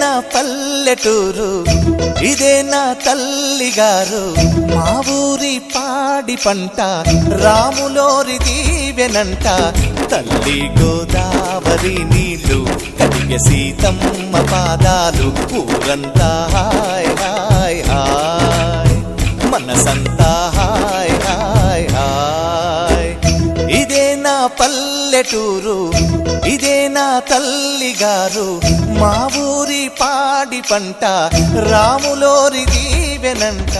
నా పల్లెటూరు, ఇదే నా తల్లిగారు. మా ఊరి పాడి పంట రాములోరి దీవెనంట. తల్లి గోదావరి నీళ్ళు కడిగే సీతమ్మ పాదాలు. ఊరంతా హాయ్ హాయ్ హాయ్, మనసంతా హాయ్ హాయ్ హాయ్. ఇదే నా పల్లెటూరు, ఇదే నా తల్లిగారు. మా ఊరి పాడి పంట రాములోరి దీవెనంట.